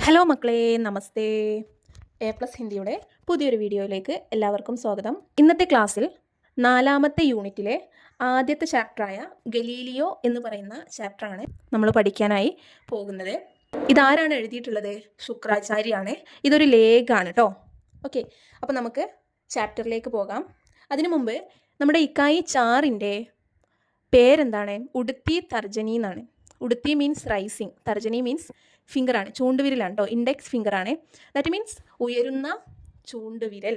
Hello മക്കളെ, നമസ്തേ. A+ഹിന്ദിയുടെ പുതിയൊരു വീഡിയോയിലേക്ക് എല്ലാവർക്കും സ്വാഗതം. ഇന്നത്തെ ക്ലാസ്സിൽ 4ാമത്തെ യൂണിറ്റിലെ ആദ്യത്തെ ചാപ്റ്ററായ ഗലീലിയോ എന്ന് പറയുന്ന ചാപ്റ്ററാണ് നമ്മൾ പഠിക്കാനായി പോകുന്നത്. ഇതാരാണ് എഴുതിയിട്ടുള്ളത്? ശുക്രാചാര്യാണ്. ഇതൊരു ലേഖാണ് കേട്ടോ. ഓക്കെ, അപ്പോൾ നമുക്ക് ചാപ്റ്ററിലേക്ക് പോകാം. അതിനു മുമ്പ് നമ്മുടെ ഇക്കായി ചാറിൻ്റെ പേരെന്താണ്? ഉടുത്തി തർജനി എന്നാണ്. ഉടുത്തി മീൻസ് റൈസിങ്, തർജനി മീൻസ് ഫിംഗറാണ്, ചൂണ്ടുവിരലാണ് കേട്ടോ, ഇൻഡെക്സ് ഫിംഗറാണ്. ദാറ്റ് മീൻസ് ഉയരുന്ന ചൂണ്ടുവിരൽ.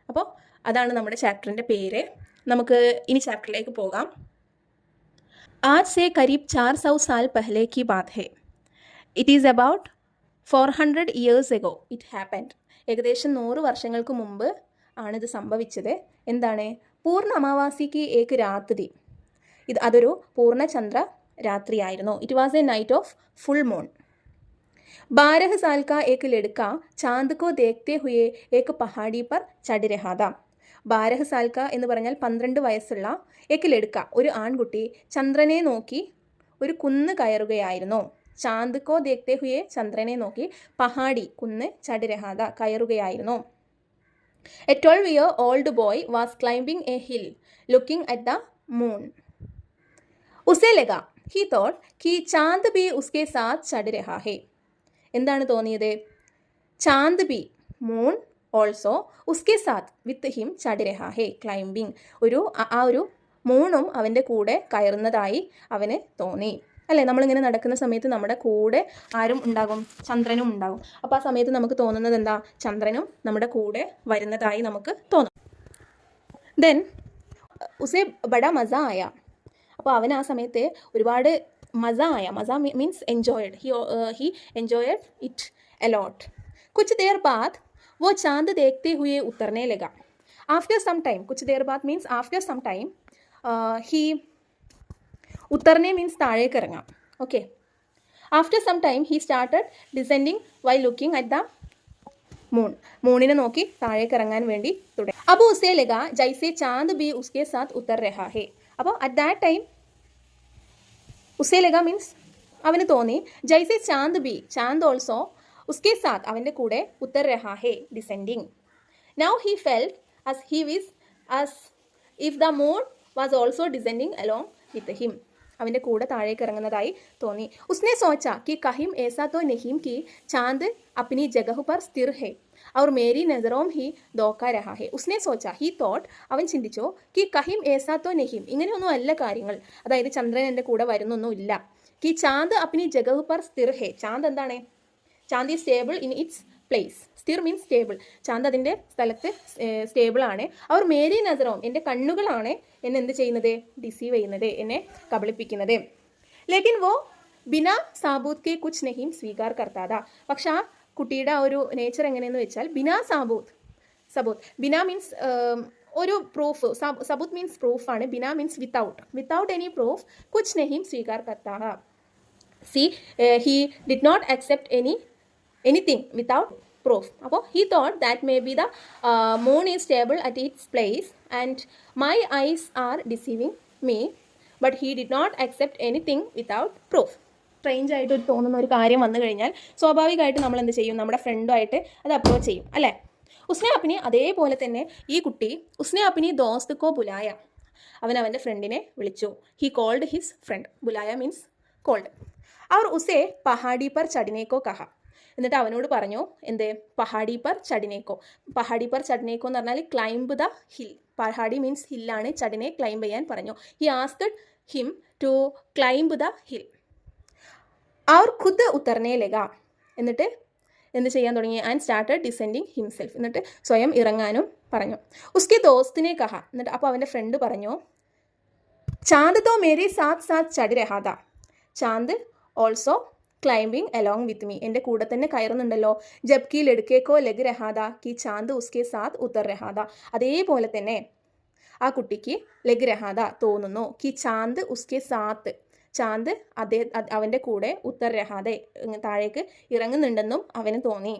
അപ്പോൾ അതാണ് നമ്മുടെ ചാപ്റ്ററിൻ്റെ പേര്. നമുക്ക് ഇനി ചാപ്റ്ററിലേക്ക് പോകാം. ആജ് സേ കരീബ് 400 സാൽ പഹ്ലെ കി ബാത് ഹെ. It is about 400 years ago it happened. ഏകദേശം 100 വർഷങ്ങൾക്ക് മുമ്പ് ആണിത് സംഭവിച്ചത്. എന്താണ്? പൂർണ്ണ അമാവാസിക്ക് ഏക്ക് രാത്രി. അതൊരു പൂർണ്ണചന്ദ്ര രാത്രിയായിരുന്നു. It was A knight of full moon. 12 साल का एक लड़का चांद को देखते हुए एक पहाड़ी पर चढ़ रहा था. 12 साल का എന്ന് പറഞ്ഞാൽ 12 വയസ്സുള്ള एक लड़का, ഒരു ആൺകുട്ടി ചന്ദ്രനെ നോക്കി ഒരു കുന്ന് കയറുകയായിരുന്നു. ചാന്ദ് കോ ദേഖ്തേ ഹുയെ, ചന്ദ്രനെ നോക്കി, പഹാടി കുന്ന്, ചढ़ रहा था കയറുകയായിരുന്നു. A 12-year-old boy was climbing a hill looking at the moon. उसे लगा, he thought, कि चांद भी उसके साथ चढ़ रहा है. എന്താണ് തോന്നിയത്? ചാന്ദ് ബി, മൂൺ, ഓൾസോ, ഉസ്കെ സാത്ത്, വിത്ത് ഹിം, ചढ़ रहा है, ക്ലൈംബിങ്. ഒരു മൂണും അവൻ്റെ കൂടെ കയറുന്നതായി അവന് തോന്നി. അല്ലേ, നമ്മളിങ്ങനെ നടക്കുന്ന സമയത്ത് നമ്മുടെ കൂടെ ആരും ഉണ്ടാകും? ചന്ദ്രനും ഉണ്ടാകും. അപ്പോൾ ആ സമയത്ത് നമുക്ക് തോന്നുന്നത് എന്താ? ചന്ദ്രനും നമ്മുടെ കൂടെ വരുന്നതായി നമുക്ക് തോന്നും. ദെൻ ഉസേ ബഡ മസ ആയ. അപ്പോൾ അവൻ ആ സമയത്ത് ഒരുപാട് മസ ആയ. മസ means enjoyed. he enjoyed it a lot. कुछ देर बाद वो चांद देखते हुए उतरने लगा. After some time, कुछ देर बाद means after some time, he उतरने means താഴേക്ക് ഇറങ്ങാം. Okay. After some time he started descending while looking at the moon. മൂണിനെ നോക്കി താഴേക്ക് ഇറങ്ങാൻ വേണ്ടി തുടങ്ങി. अब उसे लगा जैसे चांद भी उसके साथ उतर रहा है. അപ്പോൾ at that time ഉസേ ലഗ മീൻസ് അവന് തോന്നി, ജൈസെ ചാന്ദ് ബി, ചാന്ദ് ഓൾസോ, ഉസ്കെ സാത്ത്, അവൻ്റെ കൂടെ, ഉത്തർ രഹാ ഹെ, descending. Now he felt as if the moon was also descending along with him. അവൻ്റെ കൂടെ താഴേക്ക് ഇറങ്ങുന്നതായി തോന്നി. ഉസ്നെ സോച്ച कि कहीं ऐसा तो नहीं कि चांद अपनी जगह पर स्थिर है और मेरी नजरों ही धोखा रहा है. ഉസ്നെ സോച്ച, ഹി തോട്ട്, അവൻ ചിന്തിച്ചോ, कि कहीं ऐसा तो नहीं, ഇങ്ങനെയൊന്നും അല്ല കാര്യങ്ങൾ. അതായത് ചന്ദ്രൻ എൻ്റെ കൂടെ വരുന്നൊന്നും ഇല്ല. कि चांद अपनी जगह पर स्थिर है. ചാന്ദ് എന്താണ്? ചാന്ദ് is stable in its place. സ്ഥിർ മീൻസ് സ്റ്റേബിൾ. ചാന്ദ് അതിൻ്റെ സ്ഥലത്ത് സ്റ്റേബിൾ ആണ്. അവർ മേരി നസറോം, എൻ്റെ കണ്ണുകളാണ് എന്നെ എന്ത് ചെയ്യുന്നത്? ഡിസീവ് ചെയ്യുന്നത്, എന്നെ കബളിപ്പിക്കുന്നത്. ലേക്കിൻ വോ ബിനാ സാബൂത്ത് കെ കുച്ച് നഹീം സ്വീകാർ കർത്താത. പക്ഷെ ആ കുട്ടിയുടെ ആ ഒരു നേച്ചർ എങ്ങനെയെന്ന് വെച്ചാൽ ബിനാ സബൂത്ത്. ബിനാ മീൻസ് ഒരു പ്രൂഫ്. സബൂത്ത് മീൻസ് പ്രൂഫാണ്. ബിനാ മീൻസ് വിത്തൗട്ട് എനി പ്രൂഫ് കുച്ച് നഹീം സ്വീകാർ കർത്താഹ. See he did not accept anything without proof. അപ്പോൾ he thought that maybe the moon is stable at its place and my eyes are deceiving me, but he did not accept anything without proof. Strange ആയിട്ട് തോന്നുന്ന ഒരു കാര്യം വന്നു കഴിഞ്ഞാൽ സ്വാഭാവികമായിട്ട് നമ്മൾ എന്ത് ചെയ്യും? നമ്മുടെ ഫ്രണ്ടുമായിട്ട് അത് അപ്രോച്ച് ചെയ്യും, അല്ലേ? ഉസ്നെ അപ്പിനി, അതേപോലെ തന്നെ ഈ കുട്ടി ഉസ്നെ അപ്പിനി ദോസ്ത് കോ ബുലായ, അവൻ്റെ ഫ്രണ്ടിനെ വിളിച്ചു. He called his friend. ബുലായ മീൻസ് കോൾഡ്. അവർ ഉസേ പഹാടി പർ ചടിനേക്കോ കഹ. എന്നിട്ട് അവനോട് പറഞ്ഞു, എന്ത്? പഹാടി പർ ചടിനേക്കോ. പഹാടി പർ ചടിനേക്കോ എന്ന് പറഞ്ഞാൽ ക്ലൈംബ് ദ ഹിൽ. പഹാടി മീൻസ് ഹില്ലാണ്, ചടിനെ ക്ലൈംബ് ചെയ്യാൻ പറഞ്ഞു. He asked him to climb the hill. അവർ ഖുദ് ഉത്തർനെ ലഗ. എന്നിട്ട് എന്ത് ചെയ്യാൻ തുടങ്ങി? And started descending himself. എന്നിട്ട് സ്വയം ഇറങ്ങാനും പറഞ്ഞു. ഉസ്കെ ദോസ്തിനെ കഹ. എന്നിട്ട് അപ്പോൾ അവൻ്റെ ഫ്രണ്ട് പറഞ്ഞു, ചാന്ദ് തോ മേരെ സാത്ത് സാത്ത് ചढ़ रहा था. Chand also climbing along with me, എൻ്റെ കൂടെ തന്നെ കയറുന്നുണ്ടല്ലോ. ജബ്കി ലഡ്കേക്കോ ലഗ് രഹാദ കി ചാന്ദ് ഉസ്കെ സാത്ത് ഉത്തർ രഹാദ. അതേപോലെ തന്നെ ആ കുട്ടിക്ക് ലഗ് രഹാദ തോന്നുന്നു. കി ചാന്ദ് ഉസ്കെ സാത്ത്, ചാന്ദ് അവൻ്റെ കൂടെ ഉത്തർ രഹാദെ, താഴേക്ക് ഇറങ്ങുന്നുണ്ടെന്നും അവന് തോന്നി.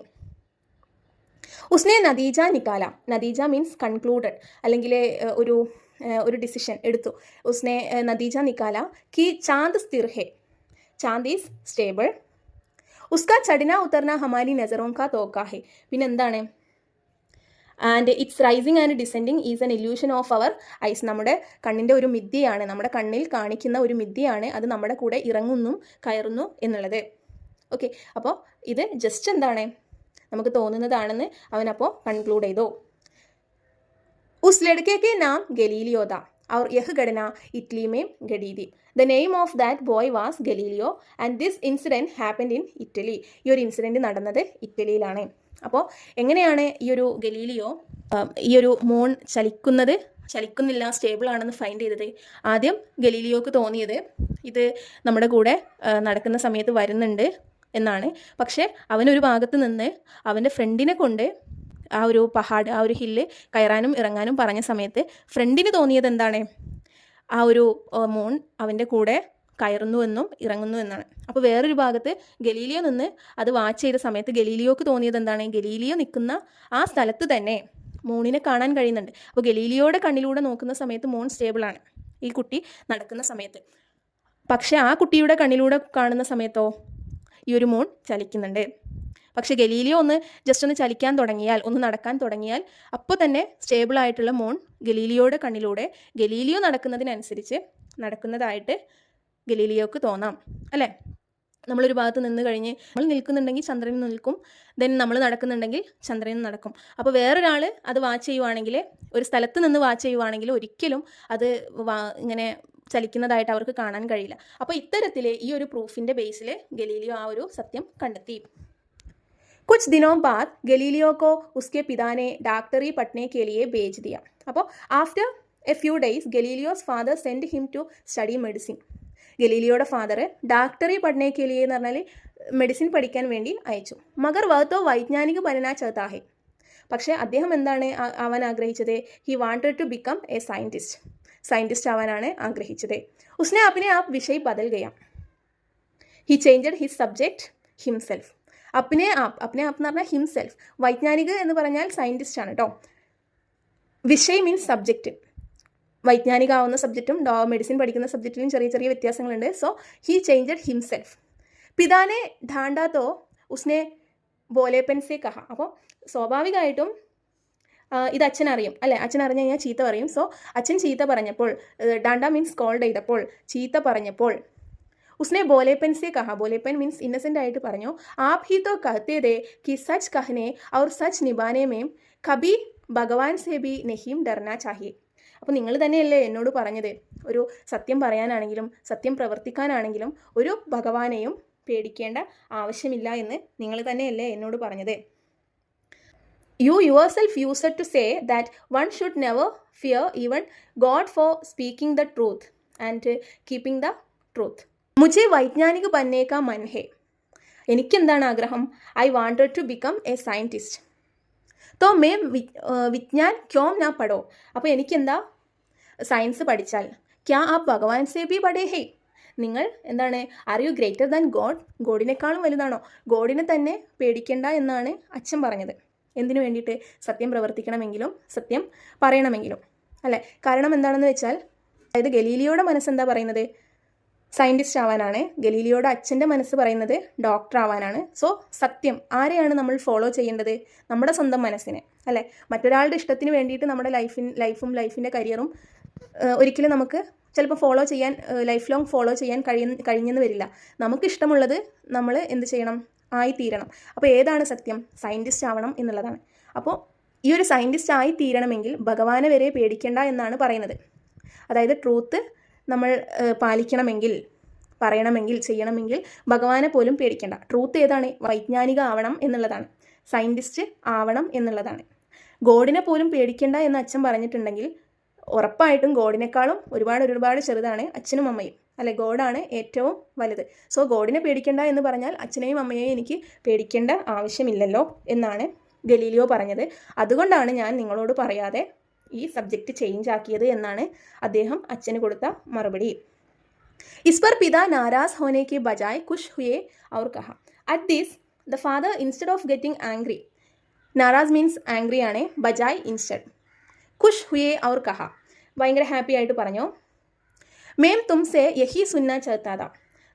ഉസ്നെ നതീജ നിക്കാല. നതീജ മീൻസ് കൺക്ലൂഡഡ്, അല്ലെങ്കിൽ ഒരു ഡിസിഷൻ എടുത്തു. ഉസ്നെ നതീജ നിക്കാല കി ചാന്ദ് സ്ഥിർ ഹെ, चांद इज स्टेबल. ഉസ്കാ ചടിന ഉത്തർന ഹമാരി നസറോം കാ തോക്കാ ഹെ. പിന്നെ എന്താണ്? And it's rising and descending is an illusion of our eyes. നമ്മുടെ കണ്ണിൻ്റെ ഒരു മിഥ്യയാണ്, നമ്മുടെ കണ്ണിൽ കാണിക്കുന്ന ഒരു മിഥ്യയാണ്, അത് നമ്മുടെ കൂടെ ഇറങ്ങുന്നു കയറുന്നു എന്നുള്ളത്. ഓക്കെ, അപ്പോൾ ഇത് ജസ്റ്റ് എന്താണ്, നമുക്ക് തോന്നുന്നതാണെന്ന് അവനപ്പോൾ കൺക്ലൂഡ് ചെയ്തു. ഉസ് ലड़के के नाम गलीलियो था और यह घटना इटली में घटी थी. The name of that boy was Galileo and this incident happened in Italy. ഈ ഒരു ഇൻസിഡൻറ്റ് നടന്നത് ഇറ്റലിയിലാണ്. അപ്പോൾ എങ്ങനെയാണ് ഈ ഒരു ഗലീലിയോ ഈ ഒരു മൂൺ ചലിക്കുന്നില്ല, സ്റ്റേബിൾ ആണെന്ന് ഫൈൻഡ് ചെയ്തത്? ആദ്യം ഗലീലിയോക്ക് തോന്നിയത് ഇത് നമ്മുടെ കൂടെ നടക്കുന്ന സമയത്ത് വരുന്നുണ്ട് എന്നാണ്. പക്ഷേ അവനൊരു ഭാഗത്ത് നിന്ന് അവൻ്റെ ഫ്രണ്ടിനെ കൊണ്ട് ആ ഒരു പഹാഡ്, ആ ഒരു ഹില്ല് കയറാനും ഇറങ്ങാനും പറഞ്ഞ സമയത്ത് ഫ്രണ്ടിന് തോന്നിയത് എന്താണ്? ആ ഒരു മൂൺ അവൻ്റെ കൂടെ കയറുന്നുവെന്നും ഇറങ്ങുന്നു എന്നാണ്. അപ്പോൾ വേറൊരു ഭാഗത്ത് ഗലീലിയോ നിന്ന് അത് വാച്ച് ചെയ്ത സമയത്ത് ഗലീലിയോക്ക് തോന്നിയത് എന്താണ്? ഗലീലിയോ നിൽക്കുന്ന ആ സ്ഥലത്ത് തന്നെ മൂണിനെ കാണാൻ കഴിയുന്നുണ്ട്. അപ്പോൾ ഗലീലിയോയുടെ കണ്ണിലൂടെ നോക്കുന്ന സമയത്ത് മൂൺ സ്റ്റേബിളാണ് ഈ കുട്ടി നടക്കുന്ന സമയത്ത്. പക്ഷേ ആ കുട്ടിയുടെ കണ്ണിലൂടെ കാണുന്ന സമയത്തോ ഈ ഒരു മൂൺ ചലിക്കുന്നുണ്ട്. പക്ഷേ ഗലീലിയോ ജസ്റ്റ് ഒന്ന് ചലിക്കാൻ തുടങ്ങിയാൽ, ഒന്ന് നടക്കാൻ തുടങ്ങിയാൽ അപ്പോൾ തന്നെ സ്റ്റേബിളായിട്ടുള്ള മൂൺ ഗലീലിയോയുടെ കണ്ണിലൂടെ ഗലീലിയോ നടക്കുന്നതിനനുസരിച്ച് നടക്കുന്നതായിട്ട് ഗലീലിയോക്ക് തോന്നാം, അല്ലേ? നമ്മളൊരു ഭാഗത്ത് നിന്ന് കഴിഞ്ഞ് നമ്മൾ നിൽക്കുന്നുണ്ടെങ്കിൽ ചന്ദ്രൻ നിൽക്കും, ദെൻ നമ്മൾ നടക്കുന്നുണ്ടെങ്കിൽ ചന്ദ്രൻ നടക്കും. അപ്പോൾ വേറൊരാൾ അത് വാച്ച് ചെയ്യുവാണെങ്കിൽ, ഒരു സ്ഥലത്ത് നിന്ന് വാച്ച് ചെയ്യുവാണെങ്കിൽ ഒരിക്കലും അത് ഇങ്ങനെ ചലിക്കുന്നതായിട്ട് അവർക്ക് കാണാൻ കഴിയില്ല. അപ്പോൾ ഇത്തരത്തിൽ ഈ ഒരു പ്രൂഫിൻ്റെ ബേസിൽ ഗലീലിയോ ആ ഒരു സത്യം കണ്ടെത്തി. कुछ दिनों बाद गलीलियो को उसके पिता ने डॉक्टरी पढ़ने के लिए भेज दिया. അപ്പോൾ after a few days Galileo's father send him to study medicine. ഗലീലിയോയുടെ ഫാദർ ഡാക്ടറി പഠനേ കെ ലിയെ എന്ന് പറഞ്ഞാൽ മെഡിസിൻ പഠിക്കാൻ വേണ്ടി അയച്ചു. മഗർ വഹ് തോ വൈജ്ഞാനിക ബനനാ ചാഹതാ ഹെ. പക്ഷേ അദ്ദേഹം എന്താണ് ആവാൻ ആഗ്രഹിച്ചത്? He wanted to become a scientist ആവാനാണ് ആഗ്രഹിച്ചത്. ഉസ്നെ അപ്നെ ആപ് വിഷയ് ബദൽ ഗയ. He changed his subject himself. അപ്നെ ആപ്പ് എന്ന് പറഞ്ഞാൽ ഹിംസെൽഫ്. വൈജ്ഞാനിക എന്ന് പറഞ്ഞാൽ സയൻറ്റിസ്റ്റ് ആണ് കേട്ടോ. വിഷയ് മീൻസ് സബ്ജക്റ്റ്. വൈജ്ഞാനിക ആവുന്ന സബ്ജക്റ്റും മെഡിസിൻ പഠിക്കുന്ന സബ്ജക്റ്റിലും ചെറിയ ചെറിയ വ്യത്യാസങ്ങളുണ്ട്. So he changed himself. പിതാനെ ഢാണ്ടാ തോ ഉസ്നെ ബോലേപ്പൻ സെ കഹ. അപ്പോൾ സ്വാഭാവികമായിട്ടും ഇത് അച്ഛൻ അറിയും, അല്ലേ? അച്ഛൻ അറിഞ്ഞു കഴിഞ്ഞാൽ ചീത്ത പറയും. സോ അച്ഛൻ ചീത്ത പറഞ്ഞപ്പോൾ, ഡാണ്ട മീൻസ് കോൾഡ് ചെയ്തപ്പോൾ, ചീത്ത പറഞ്ഞപ്പോൾ उसने बोलेपन से कहा. बोलेपन मीन्स इनोसेंट ആയിട്ട് പറഞ്ഞു. आप ही तो कहते थे कि सच कहने और सच निभाने में कभी भगवान से भी नहीं डरना चाहिए. അപ്പോൾ നിങ്ങൾ തന്നെയല്ലേ എന്നോട് പറഞ്ഞത് ഒരു സത്യം പറയാനാണെങ്കിലും സത്യം പ്രവർത്തിക്കാനാണെങ്കിലും ഒരു ഭഗവാനെയും പേടിക്കേണ്ട ആവശ്യമില്ല എന്ന് നിങ്ങൾ തന്നെയല്ലേ എന്നോട് പറഞ്ഞത്. You yourself used to say that one should never fear even God for speaking the truth and keeping the truth. മുझे വൈജ്ഞാനിക ബനനെ കാ മൻ ഹെ. എനിക്കെന്താണ് ആഗ്രഹം? I wanted to become a scientist. തോ മേ വിജ്ഞാൻ ക്യോം നാ പഠോ. അപ്പോൾ എനിക്കെന്താ? സയൻസ് പഠിച്ചാൽ. ക്യാ ആപ് ഭഗവാൻ സേ ബി പഠേ ഹേ. നിങ്ങൾ എന്താണ്? Are you greater than God? ഗോഡിനേക്കാളും വലുതാണോ? ഗോഡിനെ തന്നെ പേടിക്കേണ്ട എന്നാണ് അച്ഛൻ പറഞ്ഞത്. എന്തിനു വേണ്ടിയിട്ട്? സത്യം പ്രവർത്തിക്കണമെങ്കിലും സത്യം പറയണമെങ്കിലും, അല്ലേ? കാരണം എന്താണെന്ന് വെച്ചാൽ, അതായത് ഗലീലിയോയുടെ മനസ്സെന്താ പറയുന്നത്? സയൻറ്റിസ്റ്റ് ആവാനാണ്. ഗലീലിയോയുടെ അച്ഛൻ്റെ മനസ്സ് പറയുന്നത് ഡോക്ടർ ആവാനാണ്. സോ സത്യം ആരെയാണ് നമ്മൾ ഫോളോ ചെയ്യേണ്ടത്? നമ്മുടെ സ്വന്തം മനസ്സിനെ, അല്ലേ? മറ്റൊരാളുടെ ഇഷ്ടത്തിന് വേണ്ടിയിട്ട് നമ്മുടെ ലൈഫിൻ്റെ കരിയറും ഒരിക്കലും നമുക്ക് ചിലപ്പോൾ ലൈഫ് ലോങ് ഫോളോ ചെയ്യാൻ കഴിഞ്ഞെന്ന് വരില്ല. നമുക്കിഷ്ടമുള്ളത് നമ്മൾ എന്ത് ചെയ്യണം? ആയിത്തീരണം. അപ്പോൾ ഏതാണ് സത്യം? സയൻറ്റിസ്റ്റ് ആവണം എന്നുള്ളതാണ്. അപ്പോൾ ഈ ഒരു സയൻറ്റിസ്റ്റ് ആയി തീരണമെങ്കിൽ ഭഗവാനെ വരെ പേടിക്കേണ്ട എന്നാണ് പറയുന്നത്. അതായത് ട്രൂത്ത് നമ്മൾ പാലിക്കണമെങ്കിൽ, പറയണമെങ്കിൽ, ചെയ്യണമെങ്കിൽ ഭഗവാനെ പോലും പേടിക്കേണ്ട. ട്രൂത്ത് ഏതാണ്? വൈജ്ഞാനിക ആവണം എന്നുള്ളതാണ്, സയൻറ്റിസ്റ്റ് ആവണം എന്നുള്ളതാണ്. ഗോഡിനെ പോലും പേടിക്കേണ്ട എന്ന് അച്ഛൻ പറഞ്ഞിട്ടുണ്ടെങ്കിൽ ഉറപ്പായിട്ടും ഗോഡിനേക്കാളും ഒരുപാട് ചെറുതാണ് അച്ഛനും അമ്മയും, അല്ലെ? ഗോഡാണ് ഏറ്റവും വലുത്. സോ ഗോഡിനെ പേടിക്കേണ്ട എന്ന് പറഞ്ഞാൽ അച്ഛനെയും അമ്മയെയും എനിക്ക് പേടിക്കേണ്ട ആവശ്യമില്ലല്ലോ എന്നാണ് ഗലീലിയോ പറഞ്ഞത്. അതുകൊണ്ടാണ് ഞാൻ നിങ്ങളോട് പറയാതെ ഈ സബ്ജക്റ്റ് ചേഞ്ച് ആക്കിയത് എന്നാണ് അദ്ദേഹം അച്ഛന് കൊടുത്ത മറുപടി. ഇസ് पर पिता नाराज होने के बजाय खुश हुए और कहा. At this the father instead of getting angry, नाराज means angry ആണ്, बजाय instead, खुश हुए और कहा, ഭയങ്കര ഹാപ്പി ആയിട്ട് പറഞ്ഞു. मैं तुमसे यही सुनना चाहता था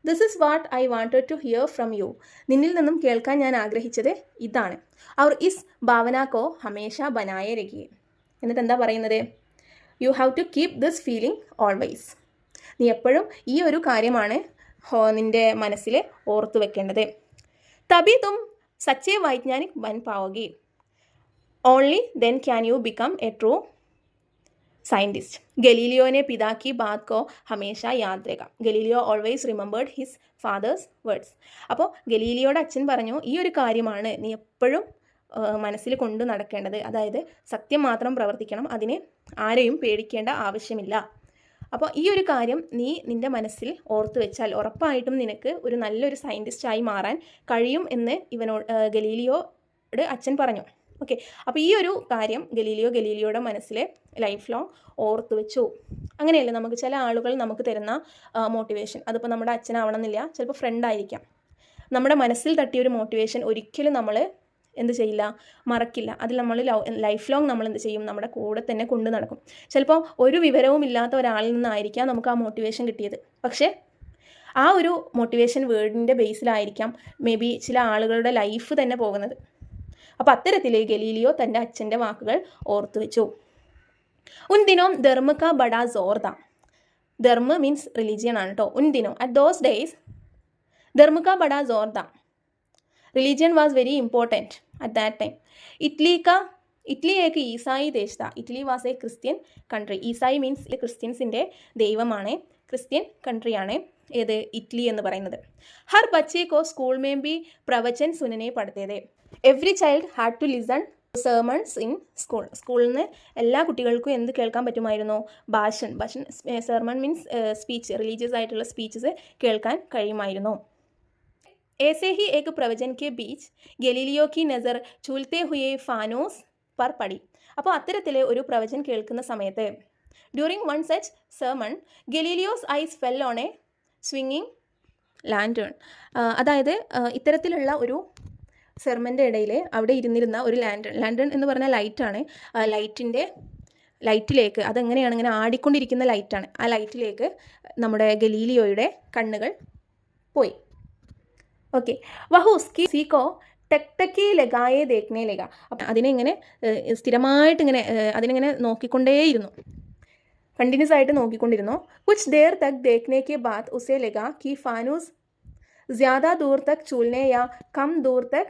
this is what I wanted to hear from you. നിന്നിൽ നിന്നും കേൾക്കാൻ ഞാൻ ആഗ്രഹിച്ചത് ഇതാണ്. അവർ ഇസ് ഭാവന കോ ഹമേഷ ബനായെ രഖിയെ. എന്നിട്ട് എന്താ പറയുന്നത്? You have to keep this feeling always. നീ എപ്പോഴും ഈ ഒരു കാര്യമാണ് നിൻ്റെ മനസ്സിൽ ഓർത്തു വെക്കേണ്ടത്. തബി തും സച്ചേ വൈജ്ഞാനിക് ബൻ പാओगे. Only then can you become a true scientist. Galileo ने पिता की बात को हमेशा याद रखा. Galileo always remembered his father's words. അപ്പോൾ ഗലീലിയോയുടെ അച്ഛൻ പറഞ്ഞു, ഈ ഒരു കാര്യമാണ് നീ എപ്പോഴും മനസ്സിൽ കൊണ്ടു നടക്കേണ്ടത്. അതായത് സത്യം മാത്രം പ്രവർത്തിക്കണം, അതിന് ആരെയും പേടിക്കേണ്ട ആവശ്യമില്ല. അപ്പോൾ ഈ ഒരു കാര്യം നീ നിൻ്റെ മനസ്സിൽ ഓർത്തു വെച്ചാൽ ഉറപ്പായിട്ടും നിനക്ക് ഒരു നല്ലൊരു സയൻറ്റിസ്റ്റായി മാറാൻ കഴിയും എന്ന് ഗലീലിയോയുടെ അച്ഛൻ പറഞ്ഞു. ഓക്കെ, അപ്പോൾ ഈ ഒരു കാര്യം ഗലീലിയോയുടെ മനസ്സിൽ ലൈഫ് ലോങ് ഓർത്തു വെച്ചു. അങ്ങനെയല്ലേ നമുക്ക് ചില ആളുകൾ നമുക്ക് തരുന്ന മോട്ടിവേഷൻ, അതിപ്പോൾ നമ്മുടെ അച്ഛനാവണമെന്നില്ല, ചിലപ്പോൾ ഫ്രണ്ടായിരിക്കാം. നമ്മുടെ മനസ്സിൽ തട്ടിയൊരു മോട്ടിവേഷൻ ഒരിക്കലും നമ്മൾ എന്ത് ചെയ്യില്ല, മറക്കില്ല. അതിൽ നമ്മൾ ലൈഫ് ലോങ് നമ്മൾ എന്ത് ചെയ്യും, നമ്മുടെ കൂടെ തന്നെ കൊണ്ടു നടക്കും. ചിലപ്പോൾ ഒരു വിവരവും ഇല്ലാത്ത ഒരാളിൽ നിന്നായിരിക്കാം നമുക്ക് ആ മോട്ടിവേഷൻ കിട്ടിയത്. പക്ഷേ ആ ഒരു മോട്ടിവേഷൻ വേർഡിൻ്റെ ബേസിലായിരിക്കാം മേ ബി ചില ആളുകളുടെ ലൈഫ് തന്നെ പോകുന്നത്. അപ്പോൾ അത്തരത്തിൽ ഗലീലിയോ തൻ്റെ അച്ഛൻ്റെ വാക്കുകൾ ഓർത്തു വെച്ചു. ഉൻ ദിനോം ധർമ്മ കാ ബഡാ സോർ താ. ധർമ്മ മീൻസ് റിലീജിയൻ ആണ് കേട്ടോ. ഉൻ ദിനോ അറ്റ് ദോസ് ഡേയ്സ് ധർമ്മ കാ ബഡാ സോർ താ. Religion was very important at that time. Italy ഏക്ക് ഈസായി ദേശ താ. Italy was a Christian country. ഈസായി മീൻസ് ക്രിസ്ത്യൻസിൻ്റെ ദൈവമാണ്, ക്രിസ്ത്യൻ കൺട്രിയാണ് ഏത് ഇറ്റലി എന്ന് പറയുന്നത്. ഹർ ബച്ചേ കോ സ്കൂൾ മേം ബി പ്രവചൻ സുനനെ പഠിത്തത്. Every child had to listen sermons in school. സ്കൂളിൽ നിന്ന് എല്ലാ കുട്ടികൾക്കും എന്ത് കേൾക്കാൻ പറ്റുമായിരുന്നു? ഭാഷൻ. സെർമൺ മീൻസ് സ്പീച്ച്, റിലീജിയസ് ആയിട്ടുള്ള സ്പീച്ചസ് കേൾക്കാൻ കഴിയുമായിരുന്നു. ऐसे ही एक प्रवचन के बीच ഗലീലിയോ की नज़र झूलते हुए फानोस पर पड़ी. അപ്പോൾ അത്തരത്തിലെ ഒരു പ്രവചൻ കേൾക്കുന്ന സമയത്ത് during one such sermon Galileo's eyes fell on a സ്വിങ്ങിങ് ലാൻറ്റേൺ. അതായത് ഇത്തരത്തിലുള്ള ഒരു സെർമൻ്റെ ഇടയിൽ അവിടെ ഇരുന്നിരുന്ന ഒരു ലാൻറ്റേൺ എന്ന് പറഞ്ഞാൽ ലൈറ്റാണ്. ലൈറ്റിലേക്ക്, അതെങ്ങനെയാണ്, ഇങ്ങനെ ആടിക്കൊണ്ടിരിക്കുന്ന ലൈറ്റാണ്. ആ ലൈറ്റിലേക്ക് നമ്മുടെ ഗലീലിയോയുടെ കണ്ണുകൾ പോയി. ഓക്കെ, വഹു ഉസ്കി സീക്കോ ടെക്ടക്കി ലഗായെ ദേഖ്നെ ലഗ. അപ്പം അതിനെ ഇങ്ങനെ സ്ഥിരമായിട്ട് ഇങ്ങനെ അതിനിങ്ങനെ നോക്കിക്കൊണ്ടേയിരുന്നു, കണ്ടിന്യൂസ് ആയിട്ട് നോക്കിക്കൊണ്ടിരുന്നു. കുച്ച് ദേർ തക് ദേഖ്നെ കെ ബാദ് ഉസേ ലഗ കി ഫാനൂസ് ज़्यादा दूर तक झूलने या कम दूर तक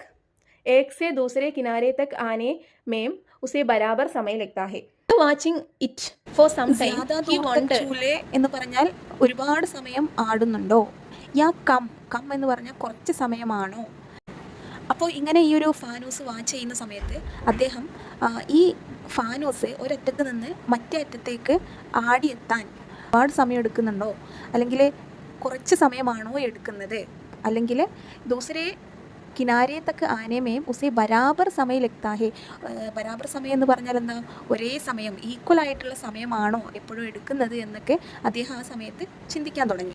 एक से दूसरे किनारे तक आने में उसे बराबर समय लगता है. Watching it for some time he wondered എന്ന് പറഞ്ഞാൽ ഒരുപാട് സമയം ആടുന്നുണ്ടോ, യാ കം എന്ന് പറഞ്ഞാൽ കുറച്ച് സമയമാണോ. അപ്പോൾ ഇങ്ങനെ ഈ ഒരു ഫാനൂസ് വാച്ച് ചെയ്യുന്ന സമയത്ത് അദ്ദേഹം ഈ ഫാനൂസ് ഒരറ്റത്ത് നിന്ന് മറ്റേ അറ്റത്തേക്ക് ആടിയെത്താൻ ഒരുപാട് സമയം എടുക്കുന്നുണ്ടോ, അല്ലെങ്കിൽ കുറച്ച് സമയമാണോ എടുക്കുന്നത്, അല്ലെങ്കിൽ ദൂസരെ കിനാരെ തക്ക് ആനേമേം ഉസേ ബരാബർ സമയം ലഗ്താ ഹേ. ബരാബർ സമയം എന്ന് പറഞ്ഞാൽ എന്താ, ഒരേ സമയം, ഈക്വൽ ആയിട്ടുള്ള സമയമാണോ എപ്പോഴും എടുക്കുന്നത് എന്നൊക്കെ അദ്ദേഹം ആ സമയത്ത് ചിന്തിക്കാൻ തുടങ്ങി.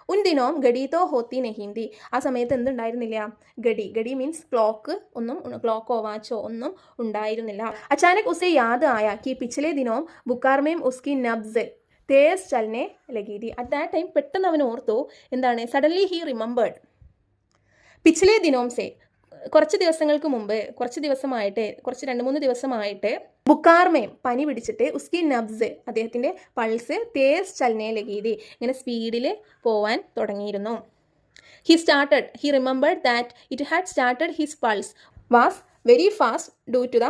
ഉൻ ദിനോം ഗഡി തോ ഹോത്തി നഹീന്തി. ആ സമയത്ത് എന്തുണ്ടായിരുന്നില്ല? ഗഡി മീൻസ് ക്ലോക്കോ വാച്ചോ ഒന്നും ഉണ്ടായിരുന്നില്ല. അച്ചാനക് ഉസേ യാദ് ആയ കി പിछले ദിനോം ബുക്കാർ മേം ഉസ്കി നബ്സ് തേസ് ചലനെ ലഗി थी. അറ്റ് ദാറ്റ് ടൈം പെട്ടെന്ന് അവൻ ഓർത്തു, എന്താണ്, സഡൻലി ഹി റിമെമ്പേർഡ് പിछले ദിനോം സേ, കുറച്ച് ദിവസങ്ങൾക്ക് മുമ്പ്, കുറച്ച് 2-3 ദിവസമായിട്ട് ബുക്കാർമേം പനി പിടിച്ചിട്ട് ഉസ്കി നബ്സ് അദ്ദേഹത്തിൻ്റെ പൾസ് തേസ് ചലനെ ലഗി थी, ഇങ്ങനെ സ്പീഡിൽ പോവാൻ തുടങ്ങിയിരുന്നു. He remembered that it had started his pulse was very fast due to the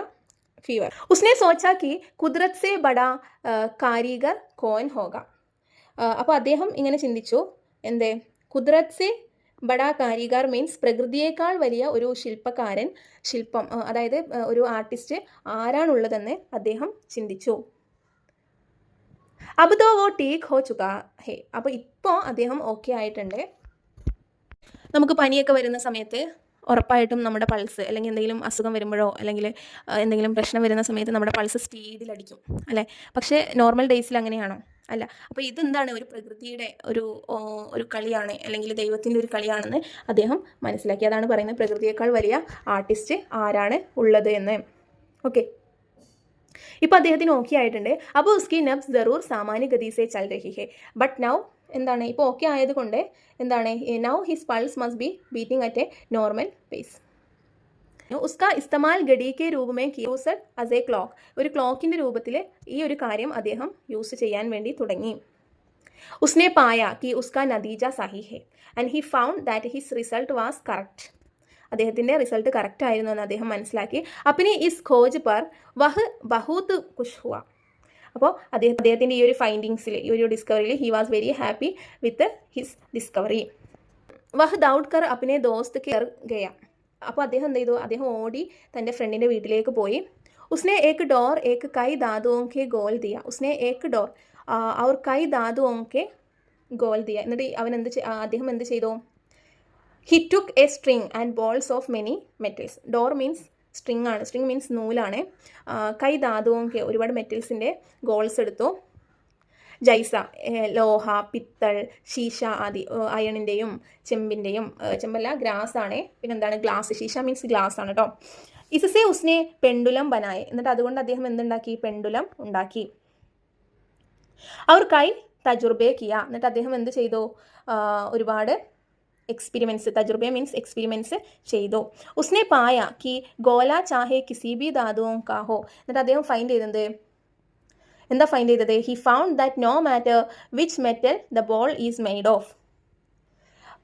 fever. उसने सोचा कि कुदरत से बड़ा कारीगर कौन होगा. അപ്പോൾ അദ്ദേഹം ഇങ്ങനെ ചിന്തിച്ചു, എന്തേ, കുദ്രത് സെ ബഡാ കാരിഗർ മീൻസ് പ്രകൃതിയേക്കാൾ വലിയ ഒരു ശില്പം, അതായത് ഒരു ആർട്ടിസ്റ്റ് ആരാണുള്ളതെന്ന് അദ്ദേഹം ചിന്തിച്ചു. അബ് തോ വോ ടീക് ഹോ ചുകാ ഹേ. അപ്പോൾ ഇപ്പോൾ അദ്ദേഹം ഓക്കെ ആയിട്ടുണ്ട്. നമുക്ക് പനിയൊക്കെ വരുന്ന സമയത്ത് ഉറപ്പായിട്ടും നമ്മുടെ പൾസ്, അല്ലെങ്കിൽ എന്തെങ്കിലും അസുഖം വരുമ്പോഴോ അല്ലെങ്കിൽ എന്തെങ്കിലും പ്രശ്നം വരുന്ന സമയത്ത് നമ്മുടെ പൾസ് സ്പീഡിലടിക്കും അല്ലേ. പക്ഷേ നോർമൽ ഡേയ്സിൽ അങ്ങനെയാണോ? അല്ല. അപ്പോൾ ഇതെന്താണ്, ഒരു പ്രകൃതിയുടെ ഒരു കളിയാണ്, അല്ലെങ്കിൽ ദൈവത്തിൻ്റെ ഒരു കളിയാണെന്ന് അദ്ദേഹം മനസ്സിലാക്കി. അതാണ് പറയുന്നത്, പ്രകൃതിയേക്കാൾ വലിയ ആർട്ടിസ്റ്റ് ആരാണ് ഉള്ളത് എന്ന്. ഓക്കെ, ഇപ്പോൾ അദ്ദേഹത്തിന് ഓക്കെ ആയിട്ടുണ്ട്. അപ്പോൾ ഉസ്കി നബ്സ് ജറൂർ സാമാന്യ ഗതി സേ ചൽ രഹി ഹേ, ബട്ട് നൗ എന്താണ് ഇപ്പോൾ ഓക്കെ ആയതുകൊണ്ട് എന്താണ് now his pulse must be beating at a normal pace. ഉസ്കാ ഇസ്തമാൽ ഗഡി കെ രൂപമേ യൂസ് ആസ് എ ക്ലോക്ക്. ഒരു ക്ലോക്കിൻ്റെ രൂപത്തിൽ ഈ ഒരു കാര്യം അദ്ദേഹം യൂസ് ചെയ്യാൻ വേണ്ടി തുടങ്ങി. ഉസ്നെ പായ കി ഉസ്കാ നതീജ സഹി ഹെ and he found that his result was correct. അദ്ദേഹത്തിൻ്റെ റിസൾട്ട് കറക്റ്റ് ആയിരുന്നു എന്ന് അദ്ദേഹം മനസ്സിലാക്കി. അപ്പിനി ഇസ് ഖോജ് പർ വഹ് ബഹൂത്ത് ഖുഷ് ഹുവ. അപ്പോൾ അദ്ദേഹത്തിൻ്റെ ഈ ഒരു ഫൈൻഡിങ്സിൽ, ഈ ഒരു ഡിസ്കവറിയിൽ he was very happy with his discovery. വഹ് ദൗഡ് കർ അപ്പിനെ ദോസ്ത് കെർ ഗയ. അപ്പോൾ അദ്ദേഹം എന്ത് ചെയ്തു? അദ്ദേഹം ഓടി തൻ്റെ ഫ്രണ്ടിൻ്റെ വീട്ടിലേക്ക് പോയി. ഉസ്നെ ഏക്ക് ഡോർ ഏക്ക് കൈ ദാദുओं के गोल दिया. ഉസ്നെ ഏക്ക് ഡോർ और കൈ ദാദുओं के गोल दिया. എന്നിട്ട് അദ്ദേഹം എന്ത് ചെയ്തു? He took A string and balls of many metals. Door means string ആണ്, സ്ട്രിങ് മീൻസ് നൂലാണ്. കൈ ദാദുओं के ഒരുപാട് മെറ്റൽസിൻ്റെ ഗോൾസ് എടുത്തു. ജൈസ ലോഹ, പിത്തൾ, ശീശ ആദി, അയണിൻ്റെയും ചെമ്പിൻ്റെയും, ചെമ്പല്ല ഗ്ലാസ് ആണ്, പിന്നെന്താണ് ഗ്ലാസ്, ശീശ മീൻസ് ഗ്ലാസ് ആണ് കേട്ടോ. ഇസസെ ഉസ്നെ പെൻഡുലം ബനായെ. എന്നിട്ട് അതുകൊണ്ട് അദ്ദേഹം എന്തുണ്ടാക്കി? പെൻഡുലം ഉണ്ടാക്കി. അവർ കൈ തജുർബെ കിയ. എന്നിട്ട് അദ്ദേഹം എന്ത് ചെയ്തു? ഒരുപാട് എക്സ്പെരിമെൻറ്റ്സ്, തജുർബെ മീൻസ് എക്സ്പെരിമെൻറ്റ്സ് ചെയ്തു. ഉസ്നെ പായ കി ഗോല ചാഹെ കിസി ബി ദാദുओं का हो. എന്നിട്ട് അദ്ദേഹം ഫൈൻഡ് ചെയ്തത് എന്താ ഫൈൻഡ് ചെയ്തത്? He found that no matter which metal the ball is made of,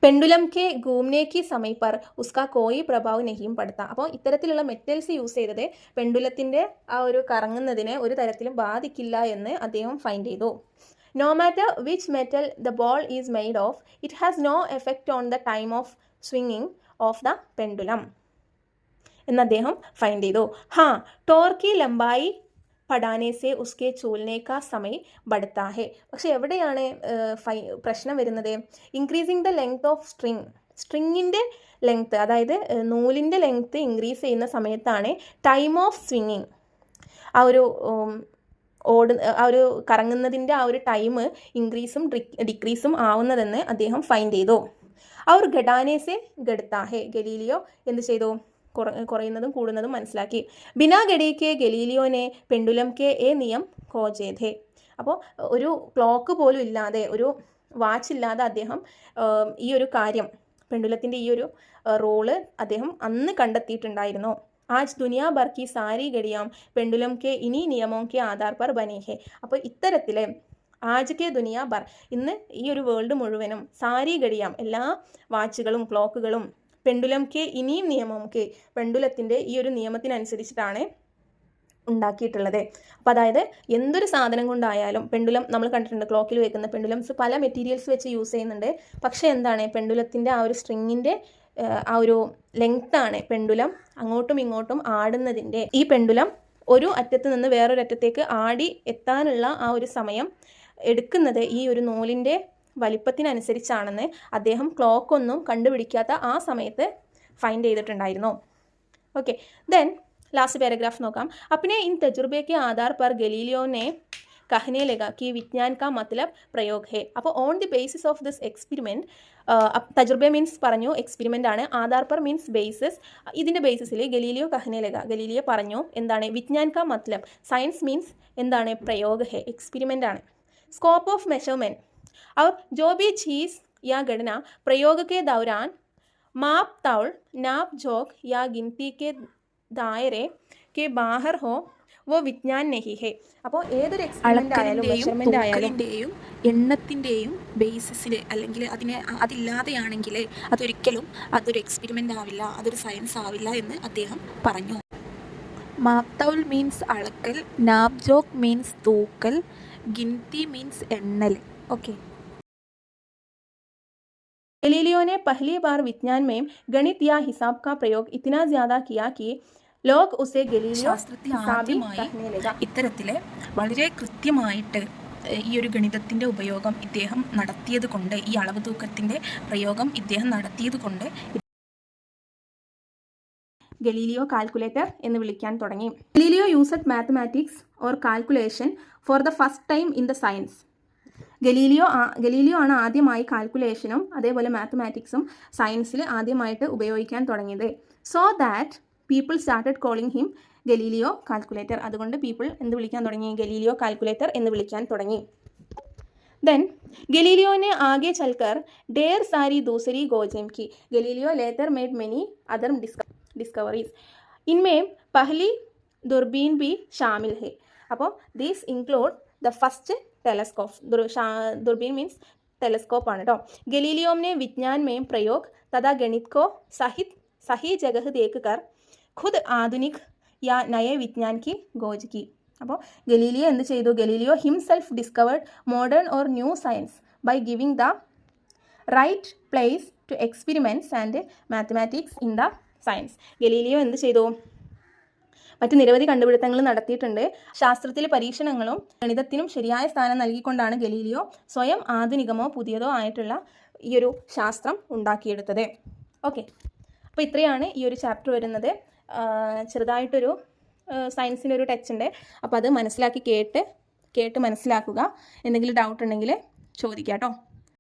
pendulum കെ ഗൂംനെ കി സമയ പർ ഉസ്കാ കോയി പ്രഭാവ് നെഹിയും പടുത്ത. അപ്പോൾ ഇത്തരത്തിലുള്ള മെറ്റൽസ് യൂസ് ചെയ്തത് പെൻഡുലത്തിൻ്റെ ആ ഒരു കറങ്ങുന്നതിനെ ഒരു തരത്തിലും ബാധിക്കില്ല എന്ന് അദ്ദേഹം ഫൈൻഡ് ചെയ്തു. No matter which metal the ball is made of it has no effect on the time of സ്വിങ്ങിങ് ഓഫ് ദ പെൻഡുലം എന്ന് അദ്ദേഹം ഫൈൻഡ് ചെയ്തു. ഹാ ടോർക്കി ലംബായി പഠാനെ സെ ഉസ്കെ ചൂൽനെ കാ സമയ ബഡ്താ ഹെ. പക്ഷെ എവിടെയാണ് പ്രശ്നം വരുന്നത്? Increasing the length of string. സ്ട്രിങ്ങിൻ്റെ ലെങ്ത്ത്, അതായത് നൂലിൻ്റെ ലെങ്ത്ത് ഇൻക്രീസ് ചെയ്യുന്ന സമയത്താണ് ടൈം ഓഫ് സ്വിങ്ങിങ്, ആ ഒരു കറങ്ങുന്നതിൻ്റെ ആ ഒരു ടൈം ഇൻക്രീസും ഡിക്രീസും ആവുന്നതെന്ന് അദ്ദേഹം ഫൈൻഡ് ചെയ്തു. അവർ ഘടാനേസെ ഗഡ്താ ഹെ. ഗലീലിയോ എന്ത് ചെയ്തു? കുറയുന്നതും കൂടുന്നതും മനസ്സിലാക്കി. ബിനാ ഗഡിക്ക് ഗലീലിയോനെ പെൻഡുലം കെ എ നിയം ഖോജേധേ. അപ്പോൾ ഒരു ക്ലോക്ക് പോലും ഇല്ലാതെ, ഒരു വാച്ച് ഇല്ലാതെ അദ്ദേഹം ഈ ഒരു കാര്യം, പെൻഡുലത്തിൻ്റെ ഈ ഒരു റോള് അദ്ദേഹം അന്ന് കണ്ടെത്തിയിട്ടുണ്ടായിരുന്നു. ആജ് ദുനിയാ ഭർ കി സാരി ഗഡിയാം പെൻഡുലം കെ ഇനി നിയമോं के ആധാർ पर बनी है. അപ്പോൾ ഇത്തരത്തിൽ ആജ് കെ ദുനിയാ ഭർ, ഇന്ന് ഈ ഒരു വേൾഡ് മുഴുവനും സാരി ഗഡിയാം, എല്ലാ വാച്ചുകളും ക്ലോക്കുകളും പെൻഡുലം കെ ഇനിയും നിയമം കെ, പെൻഡുലത്തിൻ്റെ ഈ ഒരു നിയമത്തിനനുസരിച്ചിട്ടാണ് ഉണ്ടാക്കിയിട്ടുള്ളത്. അപ്പോൾ അതായത് എന്തൊരു സാധനം കൊണ്ടായാലും, പെൻഡുലം നമ്മൾ കണ്ടിട്ടുണ്ട്, ക്ലോക്കിൽ വെക്കുന്ന പെൻഡുലംസ് പല മെറ്റീരിയൽസ് വെച്ച് യൂസ് ചെയ്യുന്നുണ്ട്. പക്ഷേ എന്താണ്, പെൻഡുലത്തിൻ്റെ ആ ഒരു സ്ട്രിങ്ങിൻ്റെ ആ ഒരു ലെങ്ത്താണ് പെൻഡുലം അങ്ങോട്ടും ഇങ്ങോട്ടും ആടുന്നതിൻ്റെ. ഈ പെൻഡുലം ഒരു അറ്റത്ത് നിന്ന് വേറൊരു അറ്റത്തേക്ക് ആടി എത്താനുള്ള ആ ഒരു സമയം എടുക്കുന്നത് ഈ ഒരു നൂലിൻ്റെ വലിപ്പത്തിനനുസരിച്ചാണെന്ന് അദ്ദേഹം ക്ലോക്കൊന്നും കണ്ടുപിടിക്കാത്ത ആ സമയത്ത് ഫൈൻഡ് ചെയ്തിട്ടുണ്ടായിരുന്നു. ഓക്കെ, ദെൻ लास्ट पैराग्राफ നോക്കാം. अपने इन तजुर्बे के आधार पर गैलीलियो ने कहने लगा कि विज्ञान का मतलब प्रयोग है. അപ്പോൾ on the basis of this experiment, തജുർബെ മീൻസ് പറഞ്ഞു, എക്സ്പെരിമെൻ്റ് ആണ്, ആധാർ പർ മീൻസ് ബേസിസ്, ഇതിൻ്റെ ബേസിസിൽ ഗലീലിയോ കഹനെ ലഗ, ഗലീലിയോ പറഞ്ഞു എന്താണ്, വിജ്ഞാൻ കാ മത്ലബ്, സയൻസ് മീൻസ് എന്താണ്, പ്രयोग है, എക്സ്പെരിമെൻ്റ് ആണ്. സ്കോപ്പ് ഓഫ് മെഷർമെൻറ്റ്, और जो भी चीज़ या गणना प्रयोग के दौरान माप तौल, नाप जोक या गिनती के दायरे के बाहर हो वो विज्ञान नहीं है. അപ്പോൾ ഏതൊരു എക്സ്പെരിമെൻ്റ് ആയാലും മെഷർമെൻ്റ് ആയാലും എണ്ണത്തിൻ്റെയും ബേസിസിൽ, അല്ലെങ്കിൽ അതില്ലാതെയാണെങ്കിൽ അതൊരു എക്സ്പെരിമെൻ്റ് ആവില്ല, അതൊരു സയൻസ് ആവില്ല എന്ന് അദ്ദേഹം പറഞ്ഞു. മാപ്തൗൽ മീൻസ് അളക്കൽ, നാപ് ജോക്ക് മീൻസ് തൂക്കൽ, ഗിൻതി മീൻസ് എണ്ണൽ. ഓക്കെ, गैलीलियो ने पहली बार विज्ञान में गणित या हिसाब का प्रयोग इतना ज़्यादा किया कि लोग उसे गैलीलियो हिसाबी कहने लगा. ഇത്തരത്തിൽ വളരെ കൃത്യമായിട്ട് ഈ ഒരു ഗണിതത്തിൻ്റെ ഉപയോഗം ഇദ്ദേഹം നടത്തിയത് കൊണ്ട്, ഈ അളവ് തൂക്കത്തിൻ്റെ പ്രയോഗം ഇദ്ദേഹം നടത്തിയത് കൊണ്ട് ഗലീലിയോ കാൽക്കുലേറ്റർ എന്ന് വിളിക്കാൻ തുടങ്ങി. Galileo used mathematics or calculation for the first time in the science. Galileo ആണ് ആദ്യമായി കാൽക്കുലേഷനും അതേപോലെ മാത്തമാറ്റിക്സും സയൻസിൽ ആദ്യമായിട്ട് ഉപയോഗിക്കാൻ തുടങ്ങിയത്. So that people started calling him Galileo calculator. അതുകൊണ്ട് പീപ്പിൾ എന്ത് വിളിക്കാൻ തുടങ്ങി, ഗലീലിയോ കാൽക്കുലേറ്റർ എന്ന് വിളിക്കാൻ തുടങ്ങി. देन गैलीलियो ने आगे चलकर ढेर सारी दूसरी खोजें की. Galileo later made many other discoveries. इनमें पहली दूरबीन भी शामिल है. അപ്പോൾ these include the first telescope. दूरबीन मीन्स टेलीस्कोप ആണ് കേട്ടോ. गैलीलियो ने विज्ञान में प्रयोग तथा गणित को सही जगह देखकर खुद आधुनिक या नए विज्ञान की खोज की. അപ്പോൾ ഗലീലിയോ എന്ത് ചെയ്തു? Galileo himself discovered modern or new science by giving the right place to experiments and mathematics in the science. Galileo എന്ത് ചെയ്തു? മറ്റ് നിരവധി കണ്ടുപിടുത്തങ്ങൾ നടത്തിയിട്ടുണ്ട്. ശാസ്ത്രത്തിലെ പരീക്ഷണങ്ങളും ഗണിതത്തിനും ശരിയായ സ്ഥാനം നൽകിക്കൊണ്ടാണ് ഗലീലിയോ സ്വയം ആധുനികമോ പുതിയതോ ആയിട്ടുള്ള ഈ ഒരു ശാസ്ത്രം ഉണ്ടാക്കിയെടുത്തത്. ഓക്കെ, അപ്പോൾ ഇത്രയാണ് ഈ ഒരു ചാപ്റ്റർ വരുന്നത്. ചെറുതായിട്ടൊരു സയൻസിൻ്റെ ഒരു ടച്ച് ഉണ്ട്. അപ്പോൾ അത് മനസ്സിലാക്കി കേട്ട് മനസ്സിലാക്കുക. എന്തെങ്കിലും ഡൗട്ട് ഉണ്ടെങ്കിൽ ചോദിക്കാം കേട്ടോ.